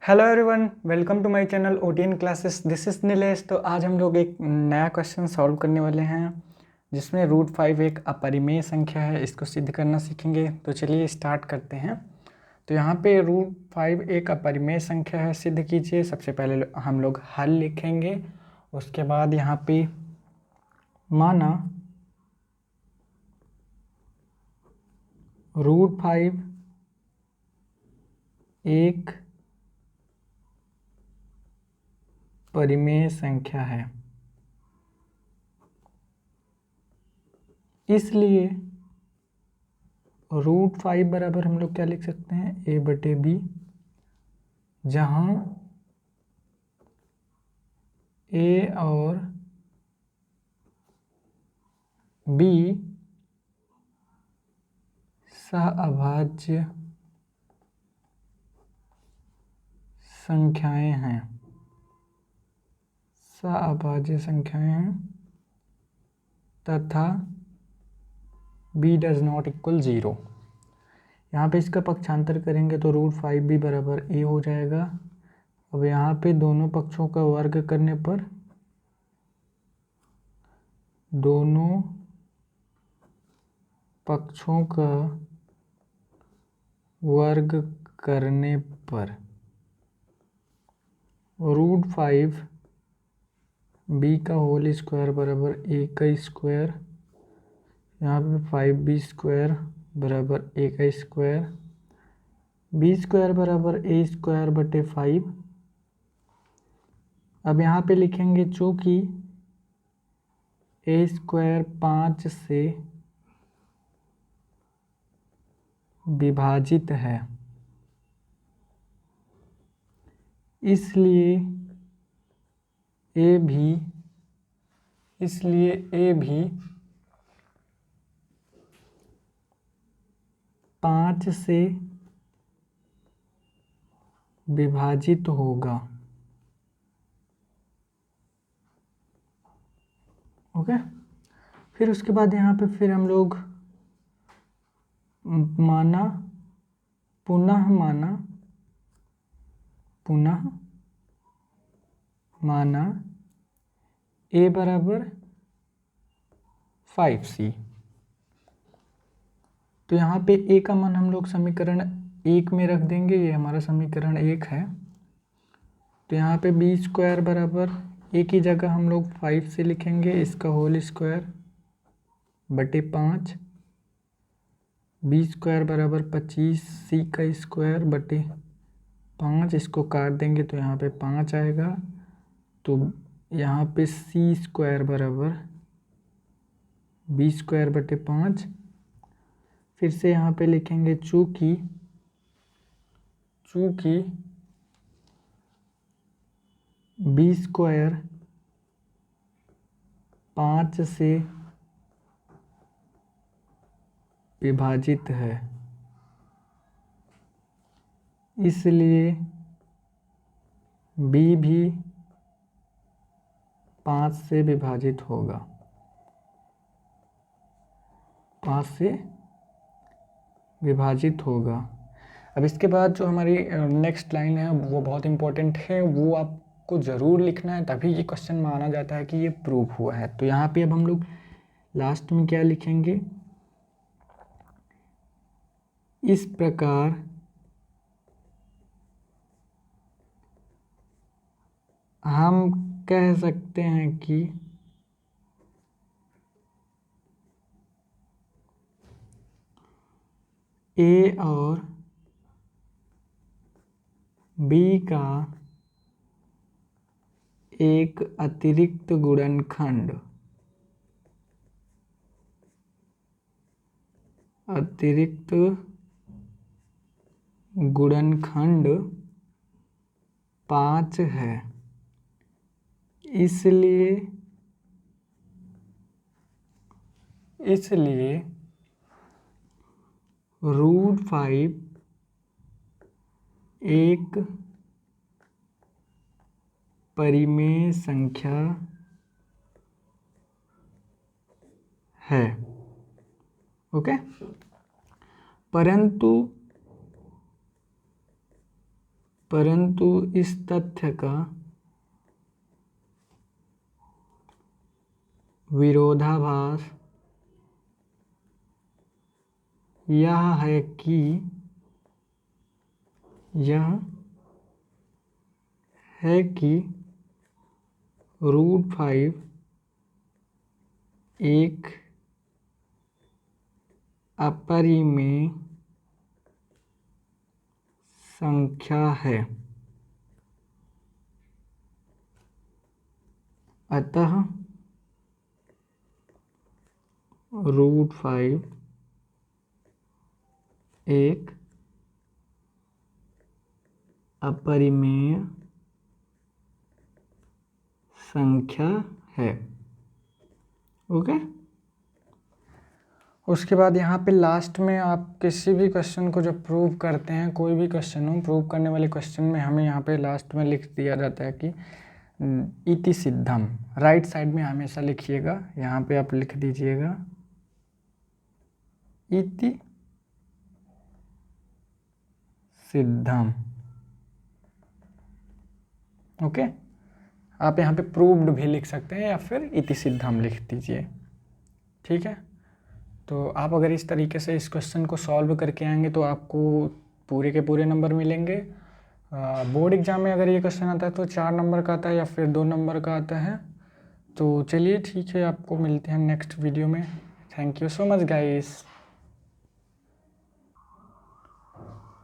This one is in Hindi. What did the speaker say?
Hello everyone, welcome to my channel OTN classes. This is Nilesh. तो आज हम लोग एक नया क्वेश्चन सॉल्व करने वाले हैं जिसमें रूट 5 एक अपरिमेय संख्या है। इसको सिद्ध करना सीखेंगे। तो चलिए स्टार्ट करते हैं। तो यहाँ पे रूट 5 एक अपरिमेय संख्या है, सिद्ध कीजिए। सबसे पहले हम लोग हल लिखेंगे, उसके बाद यहाँ पे माना रूट 5 एक परिमेय संख्या है, इसलिए रूट 5 बराबर हम लोग क्या लिख सकते हैं, a/b, जहाँ a और b सहअभाज्य संख्याएं हैं, सहअभाज्य संख्याएं हैं तथा b डज नॉट इक्वल 0। यहाँ पे इसका पक्षांतर करेंगे तो रूट 5 भी बराबर a हो जाएगा। अब यहाँ पे दोनों पक्षों का वर्ग करने पर, दोनों पक्षों का वर्ग करने पर रूट 5 b का होल स्क्वायर बराबर a का स्क्वायर, यहाँ पे 5b² बराबर a का स्क्वायर, b² बराबर a² बटे 5। अब यहाँ पे लिखेंगे चूँकि a² 5 से विभाजित है, इसलिए a भी 5 से विभाजित होगा। ओके, फिर उसके बाद यहाँ पे फिर हम लोग पुनः माना a बराबर 5c। तो यहाँ पे a का मान हम लोग समीकरण 1 में रख देंगे, ये हमारा समीकरण 1 है। तो यहाँ पे b² बराबर a की जगह हम लोग 5 से लिखेंगे, इसका होल स्क्वायर बटे 5, b² बराबर 25c का स्क्वायर बटे 5, इसको काट देंगे तो यहाँ पे 5 आएगा। तो यहाँ पे c² बराबर b² बटे 5। फिर से यहाँ पे लिखेंगे चूँकि b² 5 से विभाजित है, इसलिए b भी 5 से विभाजित होगा, 5 से विभाजित होगा। अब इसके बाद जो हमारी नेक्स्ट लाइन है वो बहुत इम्पोर्टेंट है, वो आपको ज़रूर लिखना है, तभी ये क्वेश्चन माना जाता है कि ये प्रूफ हुआ है। तो यहाँ पे अब हम लोग लास्ट में क्या लिखेंगे, इस प्रकार हम कह सकते हैं कि a और b का एक अतिरिक्त गुणनखंड 5 है, इसलिए रूट 5 एक परिमेय संख्या है। ओके, परंतु परंतु इस तथ्य का विरोधाभास यह है कि √5 एक अपरिमेय संख्या है। अतः √5 एक अपरिमेय संख्या है। ओके। उसके बाद यहाँ पे लास्ट में आप किसी भी क्वेश्चन को जब प्रूव करते हैं, कोई भी क्वेश्चन हो, प्रूव करने वाले क्वेश्चन में हमें यहाँ पे लास्ट में लिख दिया जाता है कि इति सिद्धम। राइट साइड में हमेशा लिखिएगा, यहाँ पे आप लिख दीजिएगा इति सिद्धम। ओके। आप यहाँ पे प्रूव्ड भी लिख सकते हैं या फिर इति सिद्धम लिख दीजिए। ठीक है। तो आप अगर इस तरीके से इस क्वेश्चन को सॉल्व करके आएंगे तो आपको पूरे के पूरे नंबर मिलेंगे। बोर्ड एग्जाम में अगर ये क्वेश्चन आता है तो 4 नंबर का आता है या फिर 2 नंबर का आता है। तो चलिए ठीक है, आपको मिलते हैं नेक्स्ट वीडियो में। Thank you so much guys.